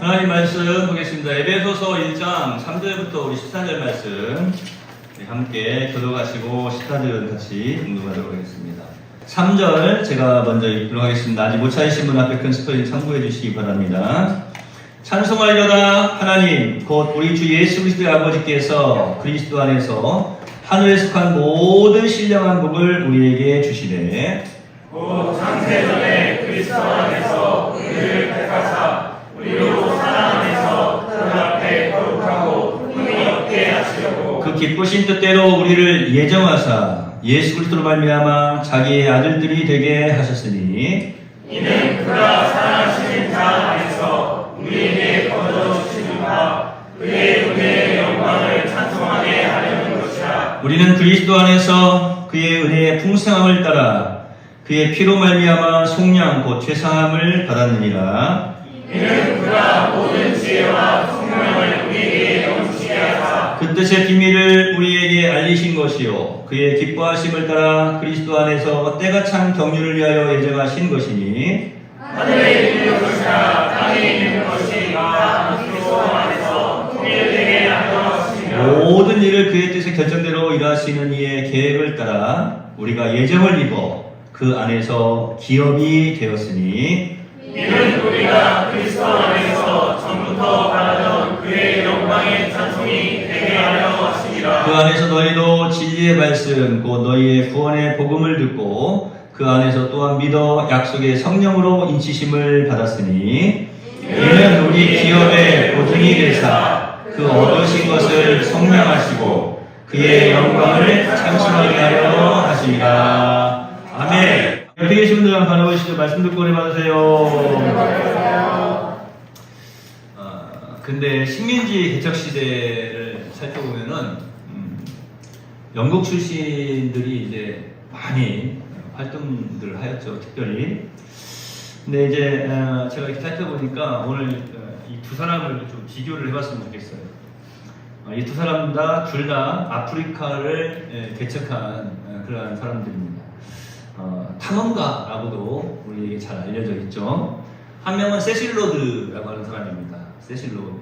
하나님 말씀 보겠습니다. 에베소서 1장 3절부터 우리 14절 말씀 함께 교독하시고 14절은 같이 공부하도록 하겠습니다. 3절 제가 먼저 읽도록 하겠습니다. 아직 못 찾으신 분 앞에 큰 스크린 참고해 주시기 바랍니다. 찬송하려다 하나님 곧 우리 주 예수 그리스도의 아버지께서 그리스도 안에서 하늘에 속한 모든 신령한 복을 우리에게 주시되 곧 창세전에 그리스도 안에서 우리를 택하사 우리로 사랑 안에서 그 앞에 거룩하고 흠이 없게 하시려고 그 기쁘신 뜻대로 우리를 예정하사 예수 그리스도로 말미암아 자기의 아들들이 되게 하셨으니 이는 그가 사랑하시는 자 안에서 우리에게 거둬주시는 바 그의 은혜의 영광을 찬송하게 하려는 것이라. 우리는 그리스도 안에서 그의 은혜의 풍성함을 따라 그의 피로 말미암아 속량 곧 죄사함을 받았느니라. 이는 그가 모든 지혜와 성령을 우리에게 영주시게 하사 그 뜻의 비밀을 우리에게 알리신 것이요 그의 기뻐하심을 따라 그리스도 안에서 때가 찬 경륜을 위하여 예정하신 것이니 하늘에 있는 것이나 땅에 있는 것이 다 그리스도 안에서 통일되게 하셨으며 모든 일을 그의 뜻의 결정대로 일하시는 이의 계획을 따라 우리가 예정을 입어 그 안에서 기업이 되었으니 이는 우리가 그리스도 안에서 전부터 바라던 그의 영광의 찬송이 되게 하려 하시니라. 그 안에서 너희도 진리의 말씀 곧 너희의 구원의 복음을 듣고 그 안에서 또한 믿어 약속의 성령으로 인치심을 받았으니 이는 우리 기업의 보증이 되사 그 얻으신 것을 성량하시고 그의 영광을 찬송하게 하려 하시니라. 아멘. 옆에 계신 분들 한번 바라보시죠. 말씀 듣고 은혜 받으세요. 근데 식민지 개척 시대를 살펴보면은 영국 출신들이 이제 많이 활동들을 하였죠. 특별히. 근데 이제 제가 이렇게 살펴보니까 오늘 이 두 사람을 좀 비교를 해봤으면 좋겠어요. 이 두 사람 둘 다 아프리카를 개척한 그러한 사람들입니다. 탐험가라고도 우리에게 잘 알려져 있죠. 한 명은 세실 로드라고 하는 사람입니다. 세실 로드.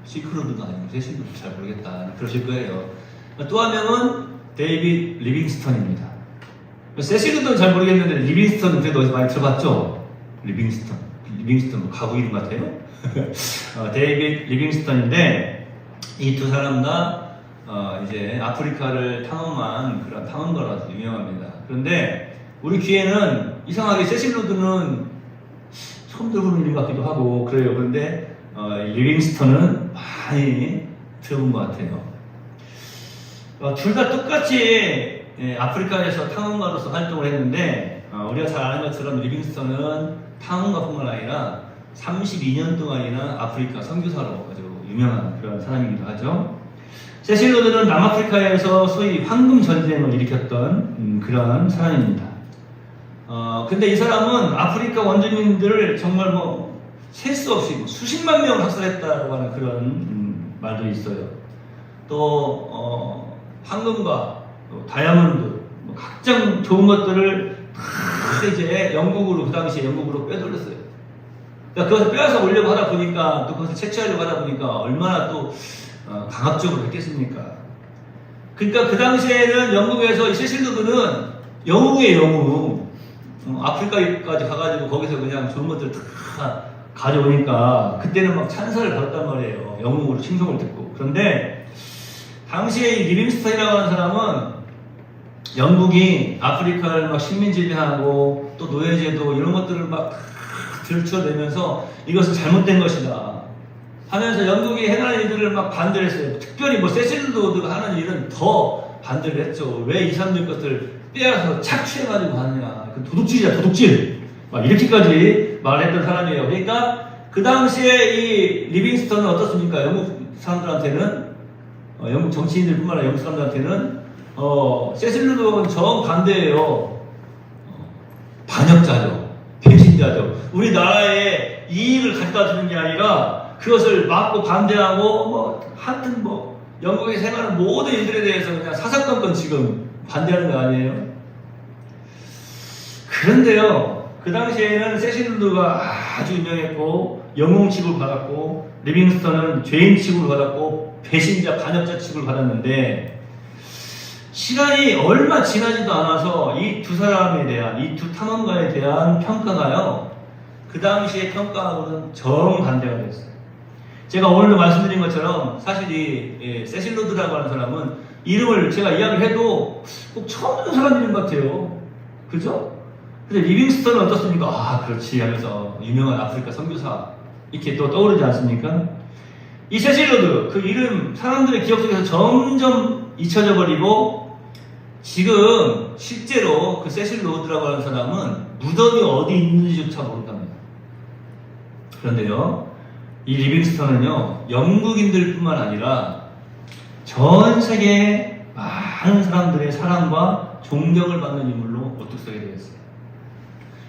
시크로드도 아니고 세실 로드 잘 모르겠다. 그러실 거예요. 또 한 명은 데이빗 리빙스턴입니다. 세실 로드는 잘 모르겠는데 리빙스턴은 그래도 어디서 많이 들어봤죠? 리빙스턴 뭐 가구 이름 같아요? 데이빗 리빙스턴인데 이 두 사람 다 이제 아프리카를 탐험한 그런 탐험가라서 유명합니다. 그런데 우리 귀에는 이상하게 세실 로드는 처음 들어보는 이름 같기도 하고 그래요. 그런데 리빙스턴은 많이 들어본 것 같아요. 둘 다 똑같이 아프리카에서 탐험가로서 활동을 했는데 우리가 잘 아는 것처럼 리빙스턴은 탐험가뿐만 아니라 32년 동안이나 아프리카 선교사로 아주 유명한 그런 사람이기도 하죠. 세실 로드는 남아프리카에서 소위 황금 전쟁을 일으켰던 그런 사람입니다. 근데 이 사람은 아프리카 원주민들을 정말 셀 수 없이 수십만 명을 학살했다고 하는 그런 말도 있어요. 또 황금과 또 다이아몬드, 각종 좋은 것들을 다 이제 영국으로 그 당시에 영국으로 빼돌렸어요. 그러니까 그것을 빼앗아 오려고 하다 보니까 또 그것을 채취하려고 하다 보니까 얼마나 또 강압적으로 했겠습니까? 그러니까 그 당시에는 영국에서 이 세실 로드는 영웅이에요, 영웅. 아프리카까지 가가지고 거기서 그냥 좋은 것들 다 가져오니까 그때는 막 찬사를 받았단 말이에요. 영웅으로 칭송을 듣고. 그런데 당시에 이 리빙스턴이라고 하는 사람은 영국이 아프리카를 막 식민지배하고 또 노예제도 이런 것들을 막 들춰내면서 이것은 잘못된 것이다 하면서 영국이 해나는 일들을 막 반대를 했어요. 특별히 세실 로드가 하는 일은 더 반대를 했죠. 왜 이 사람들 것을 빼앗아서 착취해가지고 하느냐. 도둑질이야, 도둑질. 막 이렇게까지 말했던 사람이에요. 그러니까 그 당시에 이 리빙스턴은 어떻습니까? 영국 사람들한테는 영국 정치인들뿐만 아니라 영국 사람들한테는 세실 로드는 정반대예요. 반역자죠. 배신자죠. 우리나라에 이익을 갖다 주는 게 아니라 그것을 막고 반대하고 하여튼 영국에 생각하는 모든 일들에 대해서 그냥 사사건건 지금 반대하는 거 아니에요? 그런데요. 그 당시에는 세실루드가 아주 유명했고 영웅 취급을 받았고 리빙스턴은 죄인 취급을 받았고 배신자 반역자 취급을 받았는데 시간이 얼마 지나지도 않아서 이 두 사람에 대한 이 두 탐험가에 대한 평가가요 그 당시의 평가하고는 정반대가 됐어요. 제가 오늘도 말씀드린 것처럼 사실 이 세실루드라고 하는 사람은 이름을 제가 이야기를 해도 꼭 처음 듣는 사람 이름 같아요. 그죠? 근데 리빙스턴은 어떻습니까? 아 그렇지 하면서 유명한 아프리카 선교사 이렇게 또 떠오르지 않습니까? 이 세실루드 그 이름 사람들의 기억 속에서 점점 잊혀져 버리고 지금 실제로 그 세실루드라고 하는 사람은 무덤이 어디 있는지조차 모른답니다. 그런데요 이 리빙스턴은요 영국인들 뿐만 아니라 전 세계 많은 사람들의 사랑과 존경을 받는 인물로 우뚝 서게 되었어요.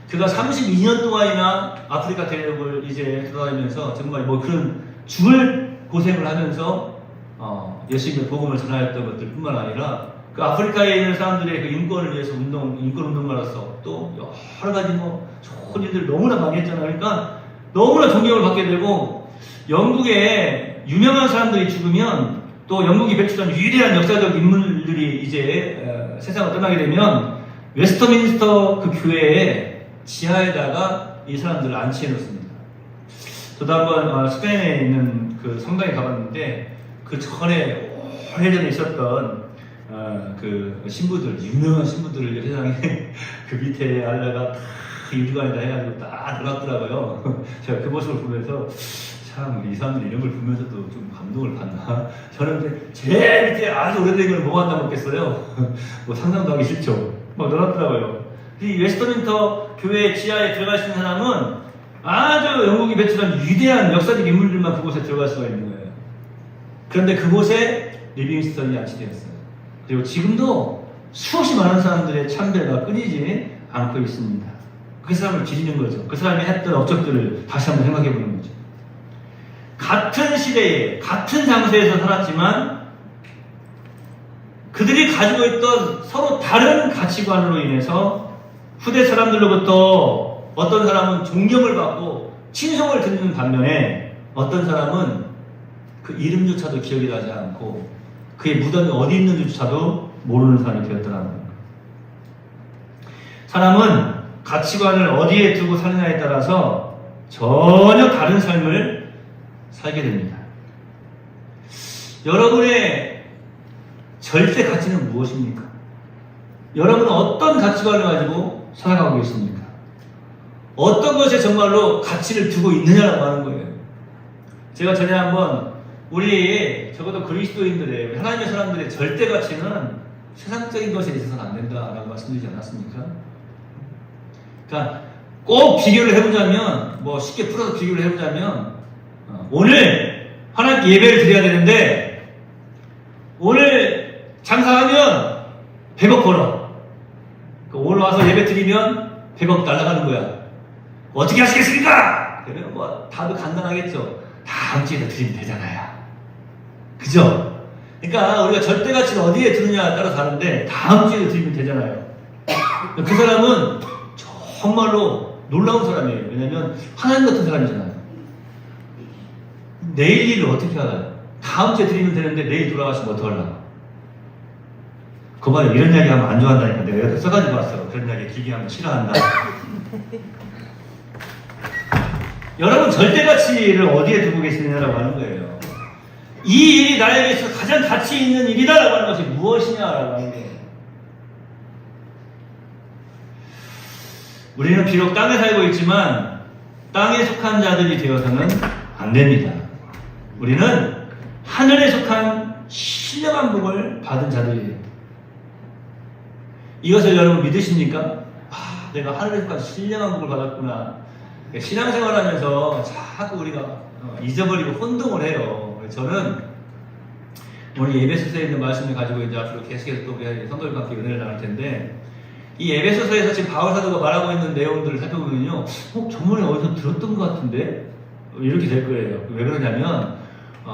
그가 32년 동안이나 아프리카 대륙을 이제 돌아다니면서 정말 뭐 그런 죽을 고생을 하면서 열심히 복음을 전하였던 것들 뿐만 아니라 그 아프리카에 있는 사람들의 그 인권을 위해서 인권 운동가로서 또 여러 가지 뭐 좋은 일들 너무나 많이 했잖아요. 그러니까 너무나 존경을 받게 되고 영국에 유명한 사람들이 죽으면 또 영국이 배출한 위대한 역사적 인물들이 이제 세상을 떠나게 되면 웨스터민스터 그 교회에 지하에다가 이 사람들을 안치해 놓습니다. 저도 한번 스페인에 있는 그 성당에 가봤는데 그 전에 오래전에 있었던 그 신부들, 유명한 신부들을 세상에 그 밑에 알다가 다 유리관에다 해가지고 딱 놀았더라고요. 제가 그 모습을 보면서 참 이 사람들 이런 걸 보면서도 좀 감동을 받나. 저는 이제 제일 밑에 아주 오래된 걸 뭐 한다 먹겠어요. 뭐 상상도 하기 싫죠. 막 놀았더라고요. 이 웨스터민스터 교회 지하에 들어갈 수 있는 사람은 아주 영국이 배출한 위대한 역사적 인물들만 그곳에 들어갈 수가 있는 거예요. 그런데 그곳에 리빙스턴이 안치되었어요. 그리고 지금도 수없이 많은 사람들의 참배가 끊이지 않고 있습니다. 그 사람을 기리는 거죠. 그 사람이 했던 업적들을 다시 한번 생각해 보는 거죠. 같은 시대에 같은 장소에서 살았지만 그들이 가지고 있던 서로 다른 가치관으로 인해서 후대 사람들로부터 어떤 사람은 존경을 받고 칭송을 듣는 반면에 어떤 사람은 그 이름조차도 기억이 나지 않고 그의 무덤이 어디 있는지조차도 모르는 사람이 되었더라는 겁니다. 사람은 가치관을 어디에 두고 사느냐에 따라서 전혀 다른 삶을 살게 됩니다. 여러분의 절대 가치는 무엇입니까? 여러분은 어떤 가치관을 가지고 살아가고 계십니까? 어떤 것에 정말로 가치를 두고 있느냐라고 하는 거예요. 제가 전에 한번 우리 적어도 그리스도인들의 하나님의 사람들의 절대 가치는 세상적인 것에 있어서는 안 된다라고 말씀드리지 않았습니까? 그러니까 꼭 비교를 해보자면 뭐 쉽게 풀어서 비교를 해보자면 오늘 하나님께 예배를 드려야 되는데 오늘 장사하면 100억 벌어. 오늘 와서 예배 드리면 100억 날아가는 거야. 어떻게 하시겠습니까? 그러면 뭐 답이 간단하겠죠. 다음 주에 드리면 되잖아요. 그죠? 그러니까 우리가 절대 가치를 어디에 두느냐에 따라 다른데 다음 주에 드리면 되잖아요. 그 사람은 정말로 놀라운 사람이에요. 왜냐면 하나님 같은 사람이잖아요. 내일 일을 어떻게 알아요? 다음 주에 드리면 되는데 내일 돌아가시면 어떡하려고? 그거 봐요. 이런 이야기 하면 안 좋아한다니까. 내가 여기 써가지고 왔어. 그런 이야기 길게 하면 싫어한다. 여러분 절대 가치를 어디에 두고 계시느냐라고 하는 거예요. 이 일이 나에게서 가장 가치 있는 일이다라고 하는 것이 무엇이냐라고 하는 거예요. 우리는 비록 땅에 살고 있지만 땅에 속한 자들이 되어서는 안 됩니다. 우리는 하늘에 속한 신령한 복을 받은 자들이에요. 이것을 여러분 믿으십니까? 아, 내가 하늘에 속한 신령한 복을 받았구나. 신앙생활하면서 자꾸 우리가 잊어버리고 혼동을 해요. 저는 오늘 예배소서에 있는 말씀을 가지고 이제 앞으로 계속해서 또 우리 성도들과 함께 은혜를 나눌 텐데 이 예배소서에서 지금 바울사도가 말하고 있는 내용들을 살펴보면요, 저번에 어디서 들었던 것 같은데 이렇게 될 거예요. 왜 그러냐면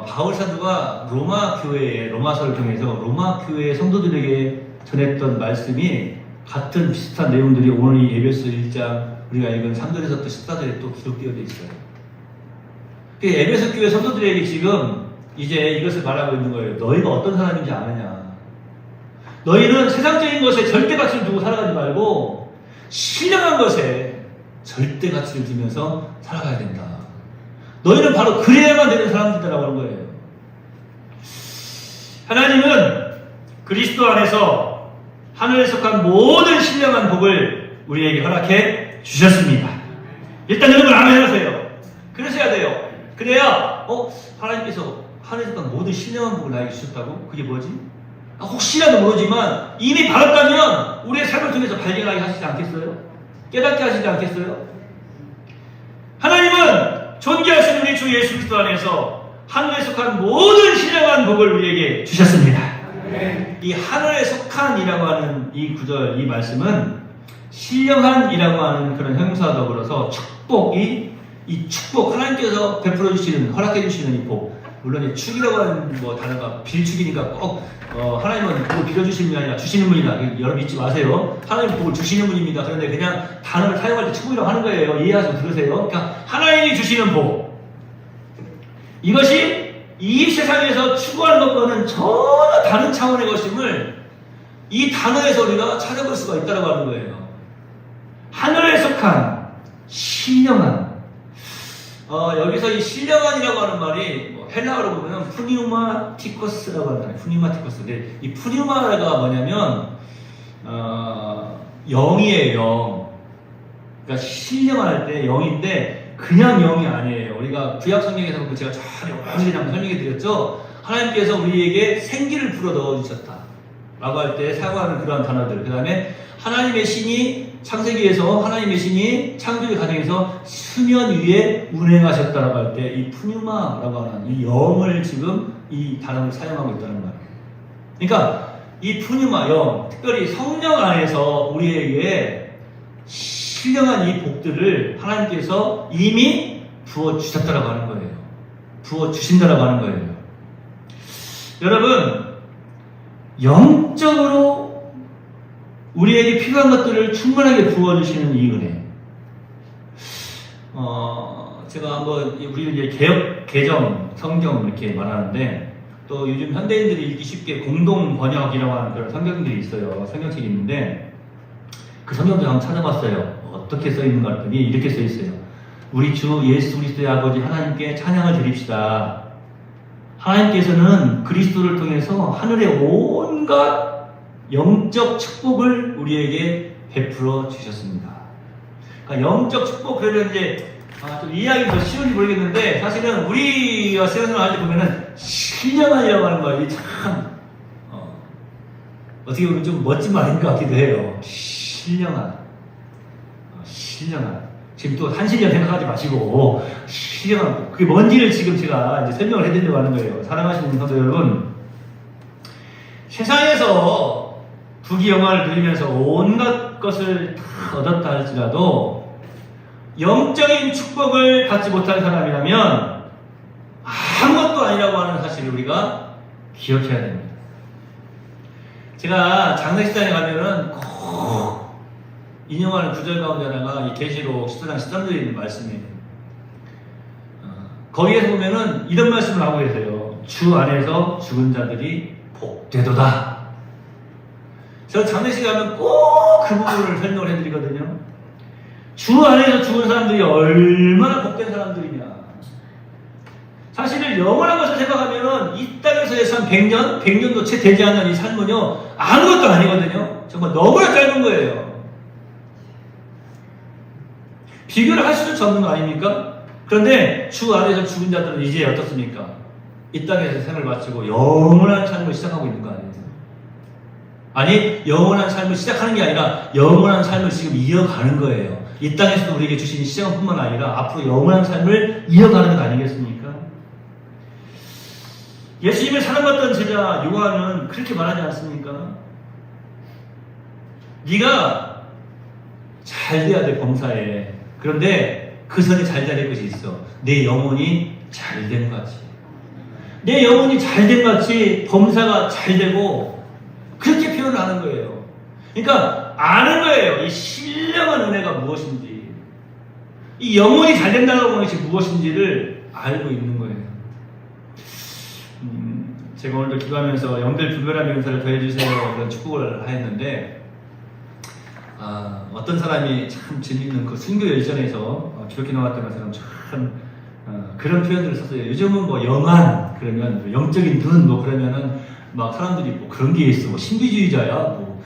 바울사도가 로마 교회의 로마서를 통해서 로마 교회의 성도들에게 전했던 말씀이 같은 비슷한 내용들이 오늘 이 예배소 1장 우리가 읽은 3절에서부터 14절에 또 기록되어 있어요. 에베소 교회 성도들에게 지금 이제 이것을 말하고 있는 거예요. 너희가 어떤 사람인지 아느냐. 너희는 세상적인 것에 절대 가치를 두고 살아가지 말고 신령한 것에 절대 가치를 두면서 살아가야 된다. 너희는 바로 그래야만 되는 사람들이라고 하는 거예요. 하나님은 그리스도 안에서 하늘에 속한 모든 신령한 복을 우리에게 허락해 주셨습니다. 일단 여러분 아멘 하세요. 그러셔야 돼요. 그래야 하나님께서 하늘에 속한 모든 신령한 복을 나에게 주셨다고? 그게 뭐지? 혹시라도 모르지만 이미 받았다면 우리의 삶을 통해서 발견하게 하시지 않겠어요? 깨닫게 하시지 않겠어요? 하나님은 존귀하신 우리 주 예수 그리스도 안에서 하늘에 속한 모든 신령한 복을 우리에게 주셨습니다. 이 하늘에 속한이라고 하는 이 구절, 이 말씀은 신령한이라고 하는 그런 형용사와 더불어서 축복이, 이 축복, 하나님께서 베풀어 주시는, 허락해 주시는 이 복, 물론 이 축이라고 하는 단어가 빌축이니까 꼭 하나님은 복을 빌어주시는 분이 아니라 주시는 분이다. 여러분 잊지 마세요. 하나님은 복을 주시는 분입니다. 그런데 그냥 단어를 사용할 때 축복이라고 하는 거예요. 이해하시고 들으세요. 그러니까 하나님이 주시는 복, 이것이 이 세상에서 추구하는 것과는 전혀 다른 차원의 것임을 이 단어에서 우리가 찾아볼 수가 있다고 하는 거예요. 하늘에 속한 신령한, 여기서 이 신령한이라고 하는 말이 헬라어로 보면 푸니우마티코스라고 하잖아요. 푸니우마티코스. 이 푸니우마가 뭐냐면 영이에요. 영. 그러니까 신령할 때 영인데 그냥 영이 아니에요. 우리가 구약 성경에서 제가 잘 그냥 설명해 드렸죠. 하나님께서 우리에게 생기를 불어 넣어 주셨다 라고 할 때 사용하는 그러한 단어들. 그 다음에 하나님의 신이 창세기에서 하나님의 신이 창조의 과정에서 수면 위에 운행하셨다라고 할 때 이 푸뉴마라고 하는 이 영을 지금 이 단어를 사용하고 있다는 거예요. 그러니까 이 푸뉴마 영, 특별히 성령 안에서 우리에게 신령한 이 복들을 하나님께서 이미 부어주셨다라고 하는 거예요. 부어주신다라고 하는 거예요. 여러분, 영적으로 우리에게 필요한 것들을 충분하게 부어주시는 이 은혜. 제가 한번, 우리는 이제 개정, 성경 이렇게 말하는데, 또 요즘 현대인들이 읽기 쉽게 공동 번역이라고 하는 그런 성경들이 있어요. 성경책이 있는데, 그 성경도 한번 찾아봤어요. 어떻게 써 있는가 했더니 이렇게 써 있어요. 우리 주 예수 그리스도의 아버지 하나님께 찬양을 드립시다. 하나님께서는 그리스도를 통해서 하늘의 온갖 영적 축복을 우리에게 베풀어 주셨습니다. 그러니까 영적 축복, 그러면 이제 좀 이해하기 더 쉬운지 모르겠는데, 사실은 우리가 세상생활 할 때 보면은 신령한이라고 하는 말이 참 어떻게 보면 좀 멋진 말인 것 같기도 해요. 신령한. 지금 또 한신령 생각하지 마시고 신령한, 그게 뭔지를 지금 제가 이제 설명을 해드리려고 하는 거예요. 사랑하시는 성도 여러분, 세상에서 부귀영화를 누리면서 온갖 것을 다 얻었다 할지라도 영적인 축복을 받지 못한 사람이라면 아무것도 아니라고 하는 사실을 우리가 기억해야 됩니다. 제가 장례식장에 가면은 꼭 인용하는 구절 가운데 하나가 이 계시록 14장 13절에 있는 말씀이에요. 거기에서 보면은 이런 말씀을 하고 계세요. 주 안에서 죽은 자들이 복되도다. 제가 장례식에 가면 꼭 그 부분을 설명을 해드리거든요. 주 안에서 죽은 사람들이 얼마나 복된 사람들이냐. 사실은 영원한 것을 생각하면은 이 땅에서의 삶 100년도 채 되지 않는 이 삶은요, 아무것도 아니거든요. 정말 너무나 짧은 거예요. 비교를 할 수도 없는 거 아닙니까? 그런데 주 안에서 죽은 자들은 이제 어떻습니까? 이 땅에서 생을 마치고 영원한 삶을 시작하고 있는 거 아니에요? 아니, 영원한 삶을 시작하는 게 아니라 영원한 삶을 지금 이어가는 거예요. 이 땅에서도 우리에게 주신 시간뿐만 아니라 앞으로 영원한 삶을 이어가는 것 아니겠습니까? 예수님을 사랑받던 제자 요한은 그렇게 말하지 않습니까? 네가 잘 돼야 돼, 범사에. 그런데 그 선에 잘 될 것이 있어. 내 영혼이 잘 된 같이. 내 영혼이 잘 된 같이 범사가 잘 되고, 그렇게 표현을 하는 거예요. 그러니까 아는 거예요. 이 신령한 은혜가 무엇인지. 이 영혼이 잘 된다고 하는 것이 무엇인지를 알고 있는 거예요. 제가 오늘도 기도하면서 영들 분별함 은사를 더해주세요 이런 축복을 하였는데 어떤 사람이 참 재밌는 그 순교 열전에서 기독교 나왔던 것처럼 참 그런 표현들을 썼어요. 요즘은 뭐 영안 그러면 뭐 영적인 눈 뭐 그러면은 막 사람들이 뭐 그런 게 있어 뭐 신비주의자야 뭐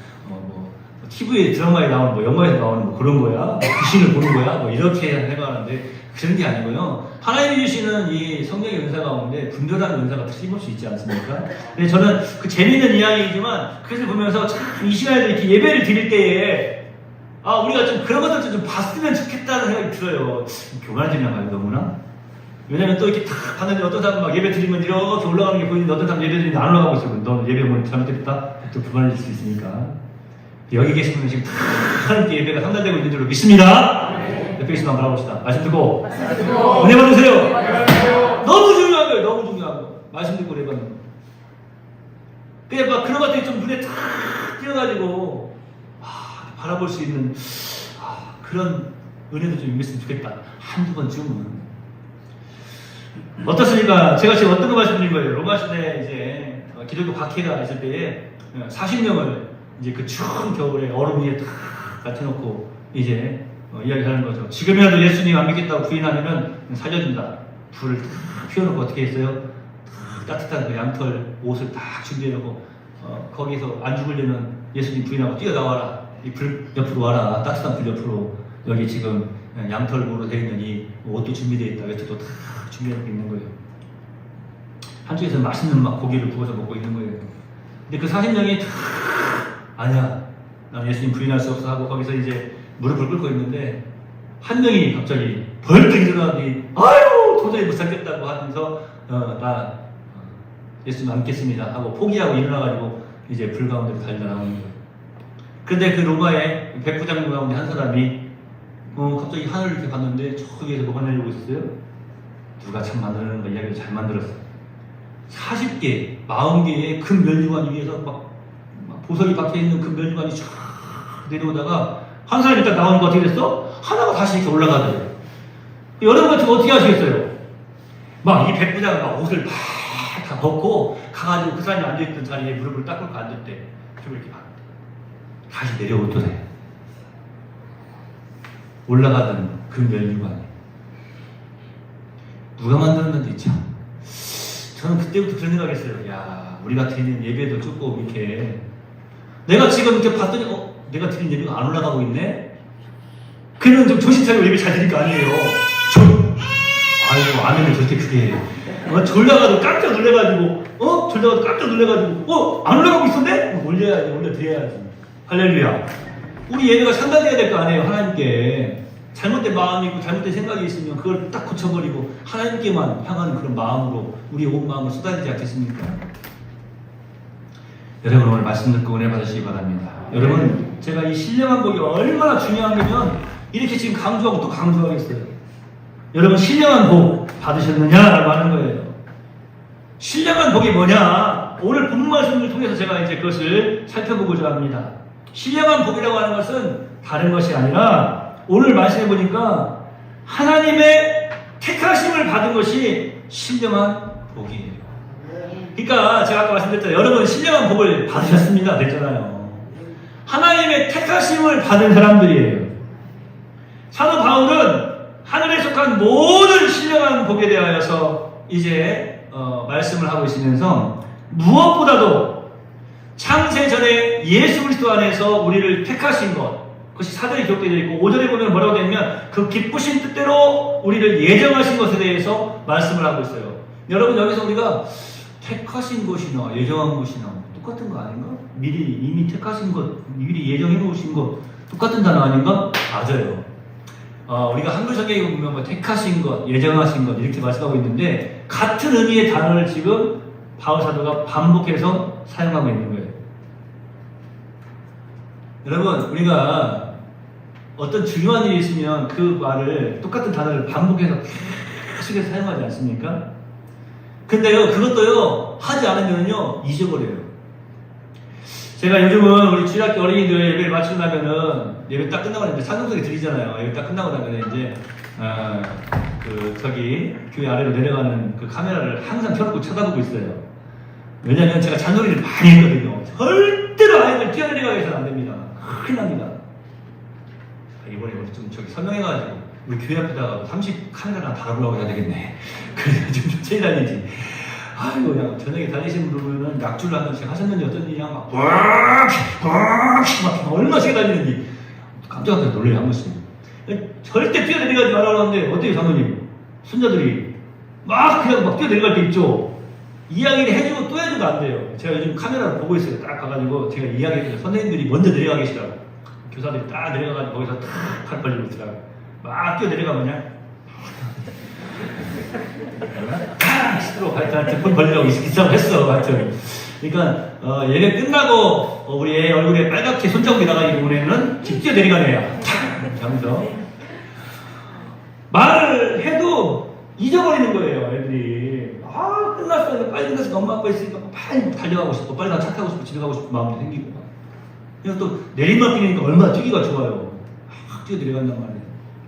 TV에 드라마에 나오는 뭐 영화에서 나오는 뭐 그런 거야 뭐 귀신을 보는 거야 뭐 이렇게 해가는데 그런 게 아니고요. 하나님이 주시는 이 성령의 은사 가운데 분별하는 은사가 틀림없이 있지 않습니까? 근데 저는 그 재미있는 이야기이지만 그것을 보면서 참 이 시간에 이렇게 예배를 드릴 때에 우리가 좀 그런 것들 좀 봤으면 좋겠다는 생각이 들어요. 교만해지나 봐요 너무나. 왜냐면 또 이렇게 탁 봤는데 어떤 사람은 막 예배 드리면 이렇게 올라가는 게 보이는데 어떤 사람 예배 드리면 안 올라가고 있어요. 너 예배 뭐 잘못됐다? 또 교만해질 수 있으니까. 여기 계신 분은 지금 다 하나님께 예배가 상달되고 있는 줄로 믿습니다. 옆에 계신 분 한번 알아봅시다. 말씀 듣고 은혜 받으세요. 너무 중요한 거예요. 너무 중요한 거. 말씀 듣고 은혜 받는 거. 그냥 막 그런 것들이 좀 눈에 탁 띄어가지고 바라볼 수 있는 그런 은혜도 좀 있으면 좋겠다. 한두 번쯤은. 어떻습니까? 제가 지금 어떤 거 말씀드린 거예요? 로마 시대에 이제 기독교 박해가 있을 때에 40명을 이제 그 추운 겨울에 얼음 위에 탁 갖춰놓고 이제 이야기하는 거죠. 지금이라도 예수님 안 믿겠다고 부인하면 살려준다. 불을 탁 피워놓고 어떻게 했어요? 따뜻한 그 양털 옷을 딱 준비해놓고 거기서 안 죽으려면 예수님 부인하고 뛰어나와라. 이 불 옆으로 와라. 따뜻한 불 옆으로. 여기 지금 양털으로 되어 있는 이 옷도 준비되어 있다. 외투도 다 준비해놓고 있는 거예요. 한쪽에서 맛있는 막 고기를 구워서 먹고 있는 거예요. 근데 그 40명이 다 아니야. 난 예수님 부인할 수 없어 하고 거기서 이제 무릎을 꿇고 있는데 한 명이 갑자기 벌떡 일어나더니 아유 도저히 못 살겠다고 하면서 나 예수님 안 믿겠습니다 하고 포기하고 일어나가지고 이제 불 가운데로 달려나오는 거예요. 근데 그 로마의 백부장님 가운데 한 사람이 갑자기 하늘을 이렇게 봤는데 저기에서 뭐가 내리고 있었어요? 누가 참 만드는 거 이야기를 잘 만들었어. 40개, 40개의 큰 면류관 위에서 막 보석이 박혀있는 그 면류관이 쫙 내려오다가 한 사람이 일단 나오니까 어떻게 됐어? 하나가 다시 이렇게 올라가더래요. 여러분 같은 거 어떻게 하시겠어요? 막 이 백부장은 막 옷을 막 다 벗고 가가지고 그 사람이 앉아있던 자리에 무릎을 딱 꿇고 앉았대. 좀 이렇게 봤는데 다시 내려오더래. 올라가던 그 면류관이 누가 만들었는지 참 저는 그때부터 그런 생각했어요. 야 우리가 드리는 예배도 조금 이렇게 내가 지금 이렇게 봤더니 내가 드린 예배가 안 올라가고 있네? 그러면 좀 정신 차리고 예배 잘 드릴 거 아니에요. 아이고 아멘을 저렇게 크게 해요. 졸다가도 깜짝 놀래가지고 졸다가도 깜짝 놀래가지고 안 올라가고 있었네? 올려야지 올려드려야지. 할렐루야. 우리 예배가 상달돼야 될 거 아니에요. 하나님께 잘못된 마음이 있고 잘못된 생각이 있으면 그걸 딱 고쳐버리고 하나님께만 향하는 그런 마음으로 우리의 온 마음을 쏟아지지 않겠습니까? 여러분 오늘 말씀 듣고 은혜 받으시기 바랍니다. 여러분 제가 이 신령한 복이 얼마나 중요한 거면 이렇게 지금 강조하고 또 강조하겠어요. 여러분 신령한 복 받으셨느냐라고 하는 거예요. 신령한 복이 뭐냐? 오늘 본문 말씀을 통해서 제가 이제 그것을 살펴보고자 합니다. 신령한 복이라고 하는 것은 다른 것이 아니라 오늘 말씀해 보니까 하나님의 택하심을 받은 것이 신령한 복이에요. 그러니까 제가 아까 말씀드렸잖아요. 여러분 신령한 복을 받으셨습니다. 그랬잖아요. 하나님의 택하심을 받은 사람들이에요. 사도 바울은 하늘에 속한 모든 신령한 복에 대하여서 이제 말씀을 하고 있으면서 무엇보다도 창세 전에 예수 그리스도 안에서 우리를 택하신 것 그것이 사전에 기록되어 있고 5절에 보면 뭐라고 되어 있냐면 그 기쁘신 뜻대로 우리를 예정하신 것에 대해서 말씀을 하고 있어요. 여러분 여기서 우리가 택하신 것이나 예정한 것이나 똑같은 거 아닌가? 미리 이미 택하신 것, 미리 예정해 놓으신 것 똑같은 단어 아닌가? 맞아요. 우리가 한글 성경에 보면 뭐 택하신 것, 예정하신 것 이렇게 말씀하고 있는데 같은 의미의 단어를 지금 바울 사도가 반복해서 사용하고 있는 거예요. 여러분 우리가 어떤 중요한 일이 있으면 그 말을 똑같은 단어를 반복해서 계속해서 사용하지 않습니까? 근데요 그것도요 하지 않으면요 잊어버려요. 제가 요즘은 우리 주일학교 어린이들 예배를 마치고 나면은 예배 딱 끝나고 나면 찬송소리 들리잖아요. 예배 딱 끝나고 나면 이제 저기 교회 아래로 내려가는 그 카메라를 항상 켜놓고 쳐다보고 있어요. 왜냐면 제가 잔소리를 많이 했거든요. 절대로 아이들 뛰어내려가게 해서는 안 됩니다. 큰일 납니다. 이번에 우리 좀 저기 설명해가지고 우리 교회 앞에다가 30 카메라나 달아보려고 해야 되겠네. 그래서 좀 제일 다니지. 아이고, 그냥 저녁에 다니시는 분들은 약주를 한 번씩 하셨는지 어쩐지 그냥 막 얼마나 세게 다니는지 깜짝 놀래요, 한 번씩. 절대 뛰어내려가지 말라고 하는데 어때요, 장로님? 손자들이 막 그냥 막 뛰어내려갈 때 있죠? 이야기를 해주고 또 해줘도 안 돼요. 제가 요즘 카메라를 보고 있어요. 딱 가가지고 제가 이야기해서 선생님들이 먼저 내려가 계시더라고. 교사들이 딱 내려가가지고 거기서 탁 팔 벌리고 있더라고. 막 뛰어내려가면 스스로 하여튼 폰 벌리려고 있다고 했어. 하여튼. 그러니까 예배 끝나고 우리 애 얼굴에 빨갛게 손자국이 나가기 이번에는 집 뛰어내려가네요. 하면서 말을 해도 잊어버리는 거예요, 애들이. 끝났어. 빨리 끝났으니까 엄마 아빠 있으니까 빨리 달려가고 싶어. 빨리 나 차 타고 싶어. 집에 가고 싶은 마음도 생기고. 그래서 또 내리막길이니까 얼마나 뛰기가 좋아요. 막 뛰어 내려간단 말이에요.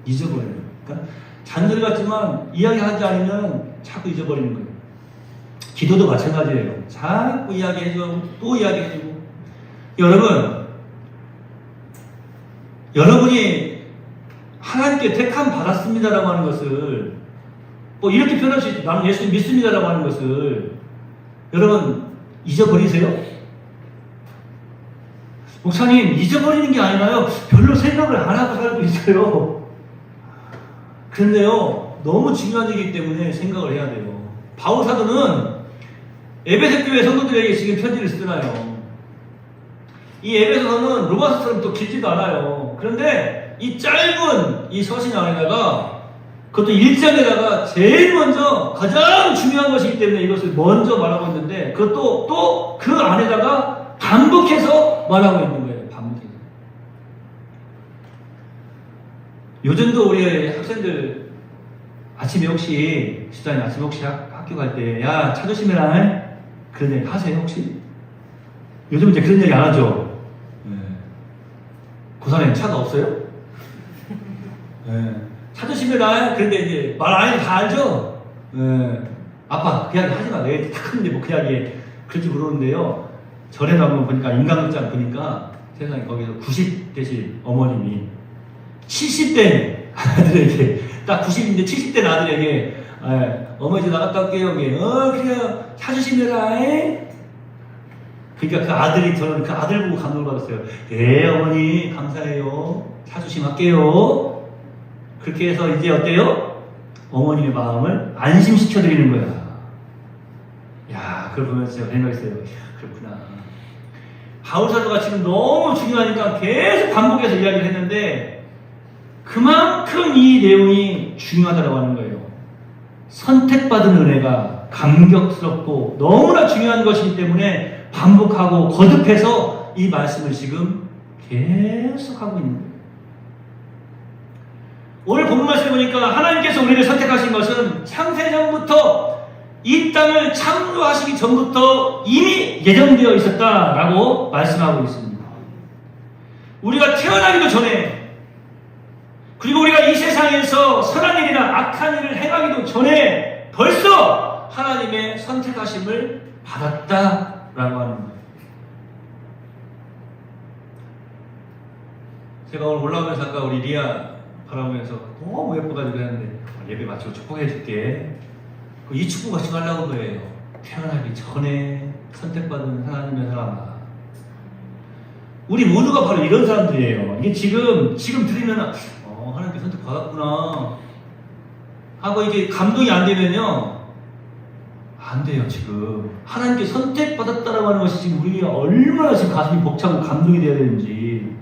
잊어버려요. 그러니까 잔소리 같지만 이야기하지 않으면 자꾸 잊어버리는 거예요. 기도도 마찬가지예요. 자꾸 이야기해주고 또 이야기해주고. 여러분이 하나님께 택함 받았습니다라고 하는 것을 이렇게 표현할 수 있죠. 나는 예수님 믿습니다라고 하는 것을 여러분 잊어버리세요? 목사님, 잊어버리는 게 아니라요. 별로 생각을 안 하고 살고 있어요. 그런데요, 너무 중요한 얘기이기 때문에 생각을 해야 돼요. 바울 사도는 에베소 교회 성도들에게 지금 편지를 쓰나요. 이 에베소서는 로마서처럼 또 길지도 않아요. 그런데 이 짧은 이 서신 안에다가 그것도 1장에다가 제일 먼저 가장 중요한 것이기 때문에 이것을 먼저 말하고 있는데 그것도 또 그 안에다가 반복해서 말하고 있는 거예요. 반복해서. 요즘도 우리 학생들 아침에 혹시 집사님 아침에 혹시 학교 갈 때 야, 차 조심해라 그런 얘기 하세요 혹시? 요즘 이제 그런 얘기 안 하죠? 네. 고사님 차가 없어요? 네. 차 조심해라 그런데 이제 말 안 해도 다 알죠? 네. 아빠 그 이야기 하지 마. 내가 다 크는데 뭐 그 이야기 그런지 모르는데요. 전에도 한번 보니까 인간극장 보니까 세상에 거기서 90대신 어머님이 70대 아들에게 딱 90인데 70대 아들에게 어머니 저 나갔다 올게요. 그래요. 차 조심해라. 그러니까 그 아들이 저는 그 아들 보고 감동을 받았어요. 네 어머니 감사해요. 차 조심할게요. 그렇게 해서 이제 어때요? 어머님의 마음을 안심시켜드리는 거야. 야, 그걸 보면서 제가 생각했어요. 그렇구나. 바울사도가 지금 너무 중요하니까 계속 반복해서 이야기를 했는데 그만큼 이 내용이 중요하다고 하는 거예요. 선택받은 은혜가 감격스럽고 너무나 중요한 것이기 때문에 반복하고 거듭해서 이 말씀을 지금 계속하고 있는 거예요. 오늘 본문 말씀을 보니까 하나님께서 우리를 선택하신 것은 창세전부터 이 땅을 창조하시기 전부터 이미 예정되어 있었다라고 말씀하고 있습니다. 우리가 태어나기도 전에 그리고 우리가 이 세상에서 선한 일이나 악한 일을 행하기도 전에 벌써 하나님의 선택하심을 받았다라고 하는 거예요. 제가 오늘 올라오면서 아까 우리 리아 바라보면서 너무 예뻐가지고 했는데 예배 마치고 축복해줄게. 이 축복 같이 하려고 거예요. 태어나기 전에 선택받은 하나님의 사람아. 우리 모두가 바로 이런 사람들이에요. 이게 지금 들으면 하나님께 선택받았구나 하고 이게 감동이 안 되면요 안 돼요. 지금 하나님께 선택받았다라고 하는 것이 지금 우리가 얼마나 지금 가슴이 벅차고 감동이 돼야 되는지.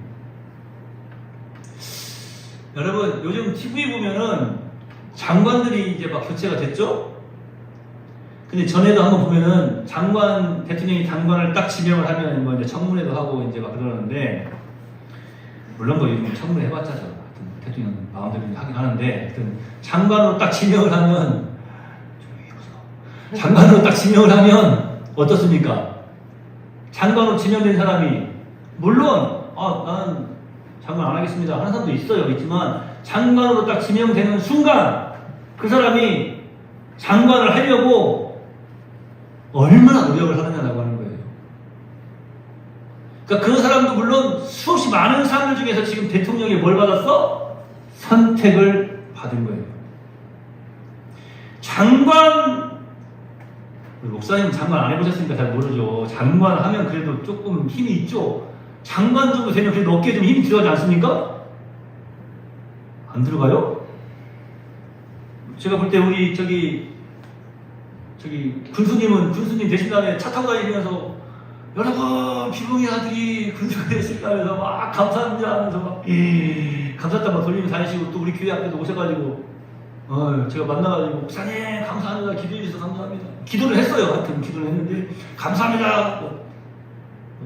여러분 요즘 TV 보면은 장관들이 이제 막 교체가 됐죠? 근데 전에도 한번 보면은 대통령이 장관을 딱 지명을 하면 뭐 이제 청문회도 하고 이제 막 그러는데, 물론 뭐 요즘 청문회 해봤자 대통령 마음대로 하긴 하는데, 하여튼 장관으로 딱 지명을 하면, 장관으로 딱 지명을 하면 어떻습니까? 장관으로 지명된 사람이, 물론, 나는 장관 안 하겠습니다 하는 사람도 있지만, 장관으로 딱 지명되는 순간 그 사람이 장관을 하려고 얼마나 노력을 하느냐라고 하는 거예요. 그러니까 그 사람도 물론 수없이 많은 사람들 중에서 지금 대통령이 뭘 받았어? 선택을 받은 거예요. 장관, 목사님 장관 안 해보셨으니까 잘 모르죠. 장관 하면 그래도 조금 힘이 있죠. 장관 정도 되면 그래도 어깨에 좀 힘이 들어가지 않습니까? 안 들어가요? 제가 볼 때 우리 저기 군수님 되신 다음에 차 타고 다니면서 여러분 비봉이 아들이 군수가 됐을까면서 막 감사합니다 하면서 막 감사합니다 막 돌리면서 다니시고 또 우리 교회 앞에도 오셔가지고 제가 만나가지고 목사님 감사합니다 기도해 주셔서 감사합니다 기도를 했어요. 하여튼 기도를 했는데 감사합니다.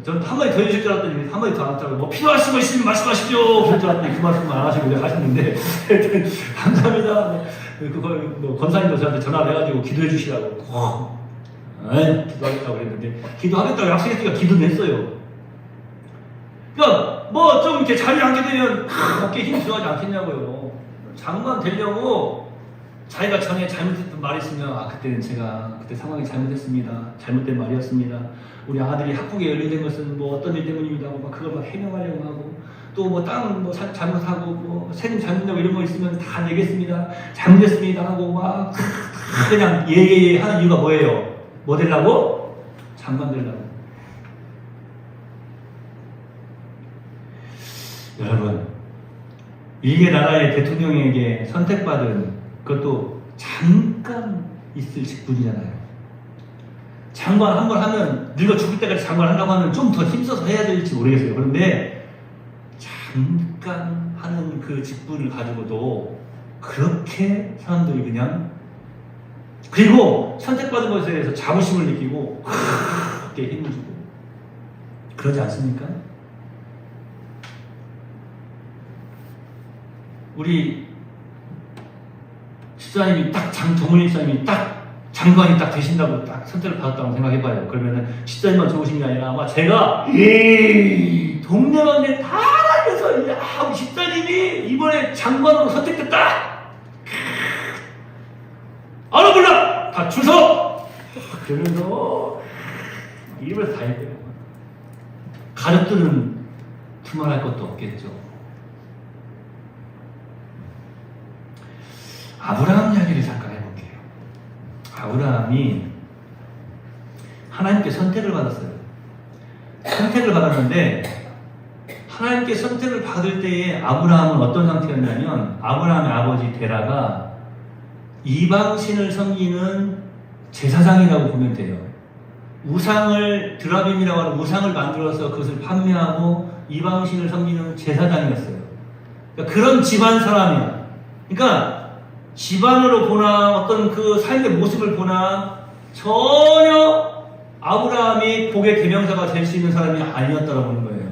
저는 한마디 더 해주실 줄 알았더니 한마디 더 안 하더라고요. 뭐 필요하신 거 있으면 말씀하십시오 그럴 줄 알았더니 그 말씀만 안 하시고 그냥 하셨는데 하여튼 감사합니다. 그걸 뭐 권사님도 저한테 전화를 해가지고 기도해 주시라고 기도하겠다고 그랬는데 기도하겠다고 약속했으니까 기도는 했어요. 그러니까 뭐 좀 이렇게 자리에 앉게 되면 어깨에 힘이 들어가지 않겠냐고요. 장관 되려고 자기가 전에 잘못했던 말이 있으면 그때는 제가 그때 상황이 잘못했습니다. 잘못된 말이었습니다. 우리 아들이 학국에 연루된 것은 뭐 어떤 일 때문입니다. 막 그걸 막 해명하려고 하고 또 뭐 땅 뭐 잘못하고 뭐 세금 잘못하고 이런 거 있으면 다 내겠습니다. 잘못했습니다 하고 막 그냥 예예예 하는 이유가 뭐예요? 뭐 되려고? 장관 되려고. 여러분 일개 나라의 대통령에게 선택받은 그것도 잠깐 있을 직분이잖아요. 장관 한 번 하면 늙어 죽을 때까지 장관 하려고 하면 좀 더 힘써서 해야 될지 모르겠어요. 그런데 잠깐 하는 그 직분을 가지고도 그렇게 사람들이 그냥 그리고 선택받은 것에 대해서 자부심을 느끼고 그렇게 힘을 주고 그러지 않습니까? 우리 집사님이 딱 정문일 집사님이 딱 장관이 딱 되신다고 딱 선택을 받았다고 생각해봐요. 그러면은 집사님만 좋으신 게 아니라 아마 제가 동네방네 다 다녀서 우리 집사님이 이번에 장관으로 선택됐다. 알아볼라 다 주소. 그러면서 입을 다 해요. 가족들은 두말할 것도 없겠죠. 아브라함 이야기를 잠깐 해볼게요. 아브라함이 하나님께 선택을 받았어요. 선택을 받았는데 하나님께 선택을 받을 때에 아브라함은 어떤 상태였냐면 아브라함의 아버지 데라가 이방신을 섬기는 제사장이라고 보면 돼요. 우상을 드라빔이라고 하는 우상을 만들어서 그것을 판매하고 이방신을 섬기는 제사장이었어요. 그러니까 그런 집안 사람이야. 그러니까 집안으로 보나 어떤 그 삶의 모습을 보나 전혀 아브라함이 복의 대명사가 될 수 있는 사람이 아니었다고 보는 거예요.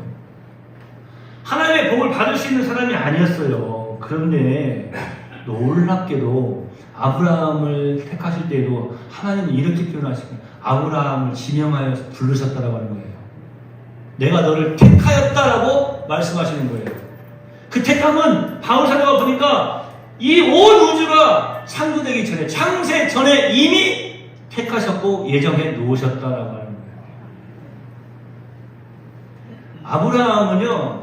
하나님의 복을 받을 수 있는 사람이 아니었어요. 그런데 놀랍게도 아브라함을 택하실 때에도 하나님이 이렇게 표현하시고 아브라함을 지명하여서 부르셨다라고 하는 거예요. 내가 너를 택하였다라고 말씀하시는 거예요. 그 택함은 바울 사도가 보니까 이 온 우주가 창조되기 전에 창세 전에 이미 택하셨고 예정해 놓으셨다라고 하는 거예요. 아브라함은요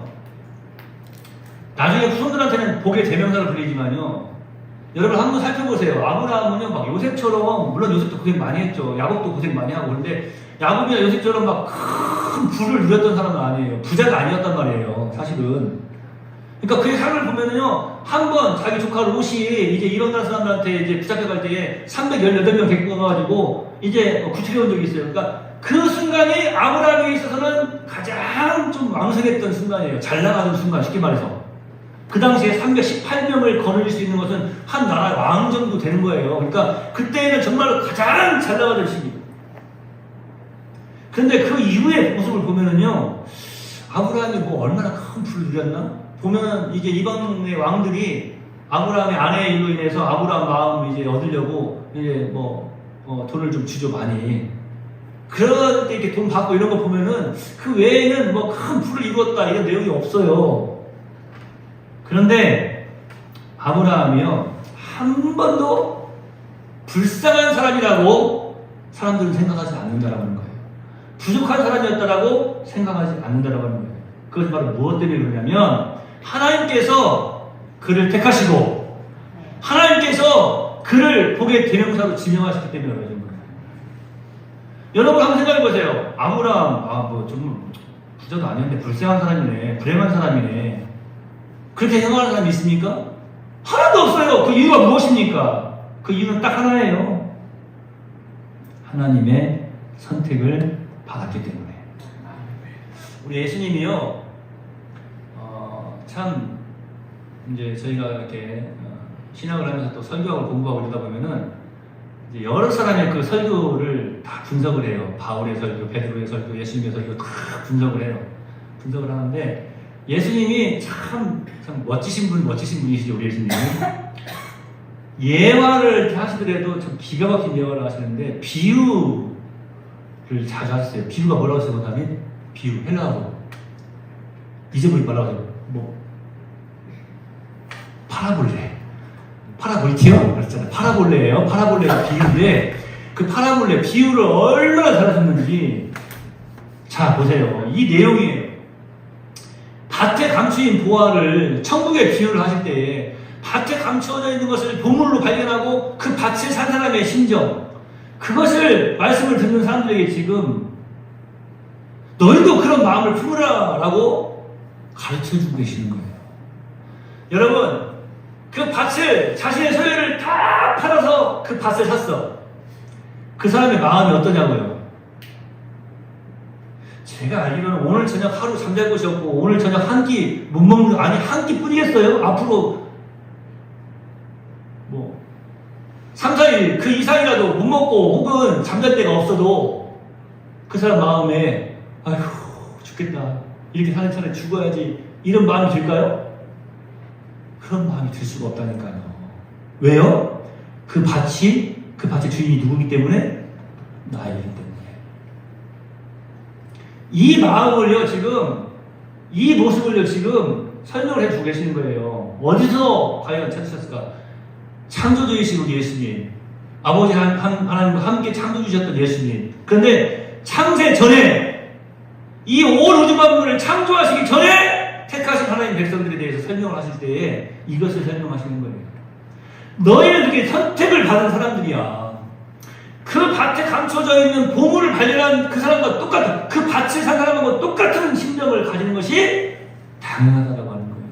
나중에 후손들한테는 복의 대명사를 불리지만요 여러분 한번 살펴보세요. 아브라함은요 막 요셉처럼 물론 요셉도 고생 많이 했죠. 야곱도 고생 많이 하고 그런데 야곱이나 요셉처럼 막 큰 부를 누렸던 사람은 아니에요. 부자가 아니었단 말이에요. 사실은. 그러니까 그의 삶을 보면은요, 한 번 자기 조카 롯이 이제 일어난 사람들한테 이제 붙잡혀 갈 때에 318명 데리고 가가지고 이제 구출해 온 적이 있어요. 그러니까 그 순간이 아브라함에 있어서는 가장 좀 왕성했던 순간이에요. 잘 나가는 순간, 쉽게 말해서. 그 당시에 318명을 거느릴 수 있는 것은 한 나라의 왕 정도 되는 거예요. 그러니까 그때는 정말 가장 잘 나가는 시기. 그런데 그 이후의 모습을 보면은요, 아브라함이 뭐 얼마나 큰 부를 누렸나? 보면 이제 이방의 왕들이 아브라함의 아내의 일로 인해서 아브라함 마음을 이제 얻으려고 이제 돈을 좀 주죠, 많이. 그럴 때 이렇게 돈 받고 이런 거 보면은 그 외에는 뭐 큰 부를 이루었다 이런 내용이 없어요. 그런데 아브라함이요, 한 번도 불쌍한 사람이라고 사람들은 생각하지 않는다라고 하는 거예요. 부족한 사람이었다라고 생각하지 않는다라고 하는 거예요. 그것은 바로 무엇 때문에 그러냐면 하나님께서 그를 택하시고 하나님께서 그를 복의 대명사로 지명하셨기 때문에 그러는 거예요. 여러분 한번 생각해 보세요. 아브라함, 뭐 좀 부자도 아니었는데 불쌍한 사람이네, 불행한 사람이네, 그렇게 생각하는 사람이 있습니까? 하나도 없어요. 그 이유가 무엇입니까? 그 이유는 딱 하나예요. 하나님의 선택을 받았기 때문에. 우리 예수님이요, 참 이제 저희가 이렇게 신학을 하면서 또 설교하고 공부하고 이러다 보면은 이제 여러 사람의 그 설교를 다 분석을 해요. 바울의 설교, 베드로의 설교, 예수님의 설교 다 분석을 해요. 분석을 하는데 예수님이 참 멋지신 분이시죠, 우리 예수님이. 예화를 이렇게 하시더라도 좀 기가 막힌 예화를 하시는데 비유를 자주 하셨어요. 비유가 뭐라고 했어요, 원장님? 비유, 헬라어로. 잊어버리지 말라고 하죠. 뭐 파라볼티요? 그랬잖아요. 파라볼레예요. 파라볼레가 비유인데 그 파라볼레 비유를 얼마나 잘하셨는지. 자, 보세요. 이 내용이에요. 밭에 감추인 보화를 천국에 비유를 하실 때에 밭에 감추어져 있는 것을 보물로 발견하고 그 밭을 산 사람의 심정, 그것을 말씀을 듣는 사람들에게 지금 너희도 그런 마음을 품으라 라고 가르쳐주고 계시는 거예요. 여러분, 그 밭을, 자신의 소유를 다 팔아서 그 밭을 샀어. 그 사람의 마음이 어떠냐고요? 제가 알기로는 오늘 저녁 하루 잠잘 곳이 없고 오늘 저녁 한 끼 못 먹는, 아니 한 끼 뿐이겠어요? 앞으로 뭐 3, 4일 그 이상이라도 못 먹고 혹은 잠잘 데가 없어도 그 사람 마음에 아휴 죽겠다, 이렇게 사는 차라리 죽어야지, 이런 마음이 들까요? 그런 마음이 들 수가 없다니까요. 왜요? 그 밭의 주인이 누구기 때문에? 나이기 때문에. 이 마음을요, 지금, 이 모습을요, 지금 설명을 해주고 계시는 거예요. 어디서 과연 찾으셨을까? 창조주이신 우리 예수님. 아버지 하나님과 함께 창조주셨던 예수님. 그런데 창세 전에, 이 온 우주 만물을 창조하시기 전에 택하신 하나님 백성들에 대해서 설명을 하실 때에 이것을 설명하시는 거예요. 너희는 그렇게 선택을 받은 사람들이야. 그 밭에 감춰져 있는 보물을 발견한 그 사람과 똑같은, 그 밭을 산 사람하고 똑같은 심정을 가지는 것이 당연하다고 하는 거예요.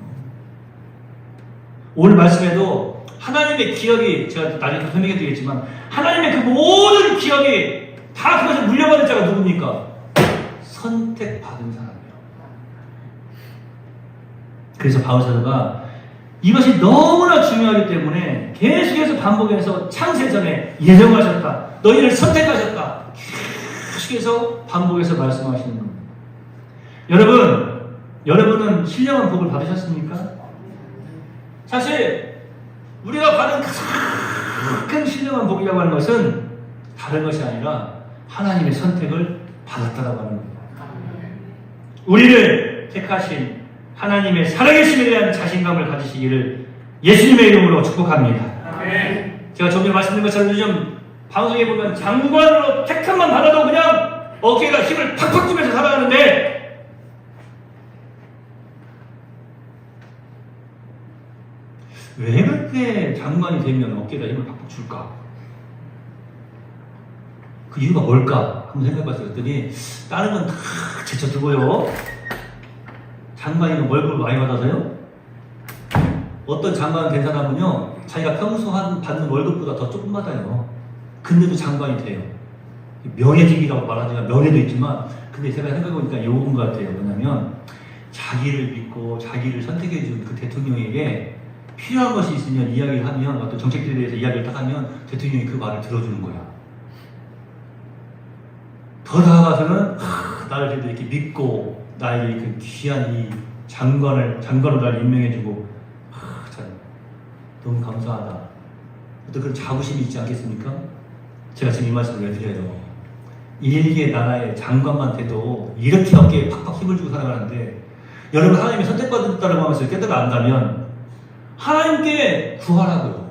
오늘 말씀에도 하나님의 기업이, 제가 나중에 설명해 드리겠지만, 하나님의 그 모든 기업이 다 그것을 물려받은 자가 누굽니까? 선택받은 사람이에요. 그래서 바울 사도가 이것이 너무나 중요하기 때문에 계속해서 반복해서 창세 전에 예정하셨다, 너희를 선택하셨다, 계속해서 반복해서 말씀하시는 겁니다. 여러분은 신령한 복을 받으셨습니까? 사실 우리가 받은 가장 큰 신령한 복이라고 하는 것은 다른 것이 아니라 하나님의 선택을 받았다라고 하는 겁니다. 우리를 택하신 하나님의 살아계심에 대한 자신감을 가지시기를 예수님의 이름으로 축복합니다. 아멘. 제가 좀 전에 말씀드린 것처럼 요즘 방송에 보면 장관으로 택함만 받아도 그냥 어깨가 힘을 팍팍 주면서 살아가는데, 왜 그렇게 장관이 되면 어깨가 힘을 팍팍 줄까? 그 이유가 뭘까? 한번 생각해봤어요. 그랬더니 다른 건 다 제쳐두고요, 장관이면 월급을 많이 받아서요? 어떤 장관 된 사람은요, 자기가 평소 받는 월급보다 더 조금 받아요. 근데도 장관이 돼요. 명예직이라고 말하지만 명예도 있지만, 근데 제가 생각해보니까 이런 것 같아요. 뭐냐면 자기를 믿고 자기를 선택해준 그 대통령에게 필요한 것이 있으면 이야기를 하면, 어떤 정책들에 대해서 이야기를 딱 하면 대통령이 그 말을 들어주는 거야. 더 나아가서는 나를 그래도 이렇게 믿고 나에게 그 귀한 이 장관으로 나를 임명해주고, 참 너무 감사하다, 어떤 그런 자부심이 있지 않겠습니까? 제가 지금 이 말씀을 왜 드려요? 일개 나라의 장관만 돼도 이렇게 어깨에 팍팍 힘을 주고 살아가는데, 여러분 하나님이 선택받았다고 하면서 깨달아 안다면 하나님께 구하라고요.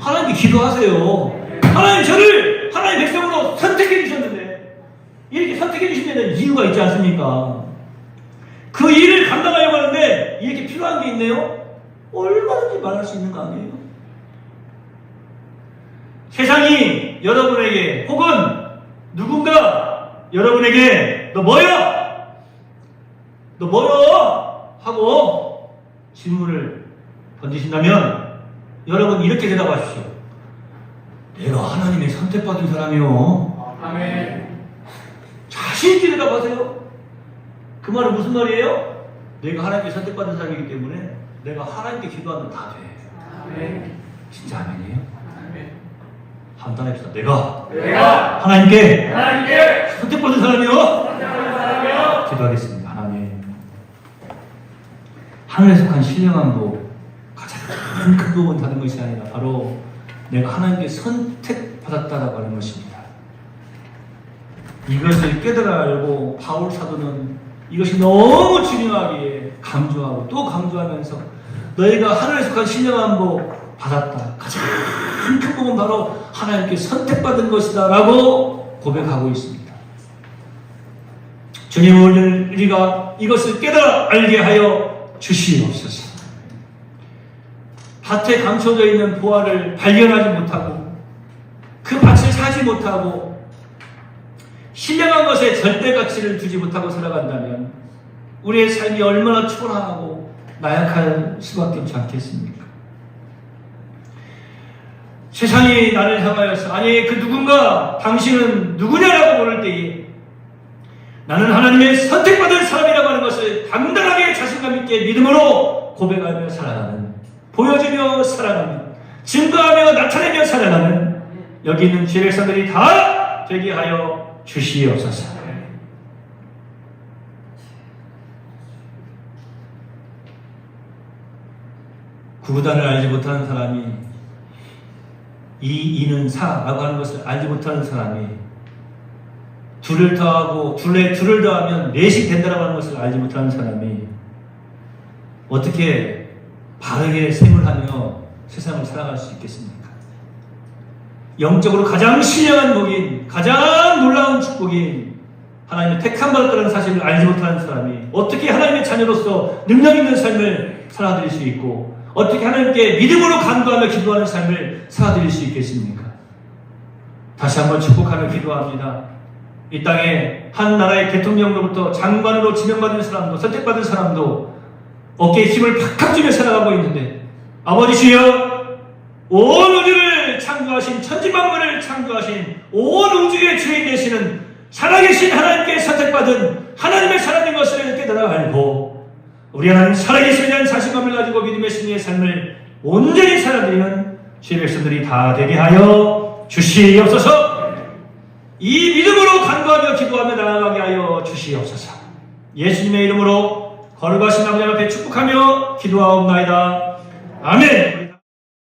하나님께 기도하세요. 하나님 저를 하나님 백성으로 선택해 주셨는데 이렇게 선택해 주신 데는 이유가 있지 않습니까? 그 일을 감당하려고 하는데 이렇게 필요한 게 있네요. 얼마든지 말할 수 있는 거 아니에요? 세상이 여러분에게 혹은 누군가 여러분에게 너 뭐야? 너 뭐야? 하고 질문을 던지신다면 여러분 이렇게 대답하십시오. 내가 하나님의 선택받은 사람이요. 아멘. 자신 있게 대답하세요. 그 말은 무슨 말이에요? 내가 하나님께 선택받은 사람이기 때문에 내가 하나님께 기도하면 다 돼. 아멘. 진짜 아멘이에요? 아멘. 한번 해봅시다. 내가 내가 하나님께 하나님께 선택받은 사람이요. 선택받은 사람이요. 기도하겠습니다. 하나님, 하늘에 속한 신령함도 가장 큰 부분 다른 것이 아니라 바로 내가 하나님께 선택받았다라고 하는 것입니다. 이것을 깨달아 알고 바울 사도는 이것이 너무 중요하기에 강조하고 또 강조하면서 너희가 하늘에 속한 신령함도 받았다. 가장 큰 부분 바로 하나님께 선택받은 것이다 라고 고백하고 있습니다. 주님, 오늘 우리가 이것을 깨달아 알게 하여 주시옵소서. 밭에 감춰져 있는 보화를 발견하지 못하고 그 밭을 사지 못하고 신령한 것에 절대 가치를 두지 못하고 살아간다면 우리의 삶이 얼마나 초라하고 나약할 수밖에 없지 않겠습니까? 세상이 나를 향하여서 아니 그 누군가 당신은 누구냐라고 물을 때에 나는 하나님의 선택받은 사람이라고 하는 것을 당당하게 자신감 있게 믿음으로 고백하며 살아가는, 보여주며 살아가며 증거하며 나타내며 살아가는 여기 있는 주의 백성들이 다 되게 하여 주시옵소서. 구구단을 알지 못하는 사람이 이, 이는 사라고 하는 것을 알지 못하는 사람이 둘을 더하고 둘을 더하면 넷이 된다라고 하는 것을 알지 못하는 사람이 어떻게 바르게 생활하며 세상을 살아갈 수 있겠습니까? 영적으로 가장 신령한 복인, 가장 놀라운 축복인 하나님의 택함 받았다는 사실을 알지 못하는 사람이 어떻게 하나님의 자녀로서 능력 있는 삶을 살아드릴 수 있고 어떻게 하나님께 믿음으로 간구하며 기도하는 삶을 살아드릴 수 있겠습니까? 다시 한번 축복하며 기도합니다. 이 땅에 한 나라의 대통령으로부터 장관으로 지명받은 사람도 선택받은 사람도 어깨에 힘을 팍팍 주며 살아가고 있는데 아버지시여 온 우주를 창조하신 천지만물을 창조하신 온 우주의 주인 되시는 살아계신 하나님께 선택받은 하나님의 사람인 것을 깨달아 알고 우리 하나님 살아계심에 대한 자신감을 가지고 믿음의 승리의 삶을 온전히 살아드리는 주의 백성들이 다 되게 하여 주시옵소서. 이 믿음으로 간구하며 기도하며 나아가게 하여 주시옵소서. 예수님의 이름으로 거룩하신 아버지 앞에 축복하며 기도하옵나이다. 아멘.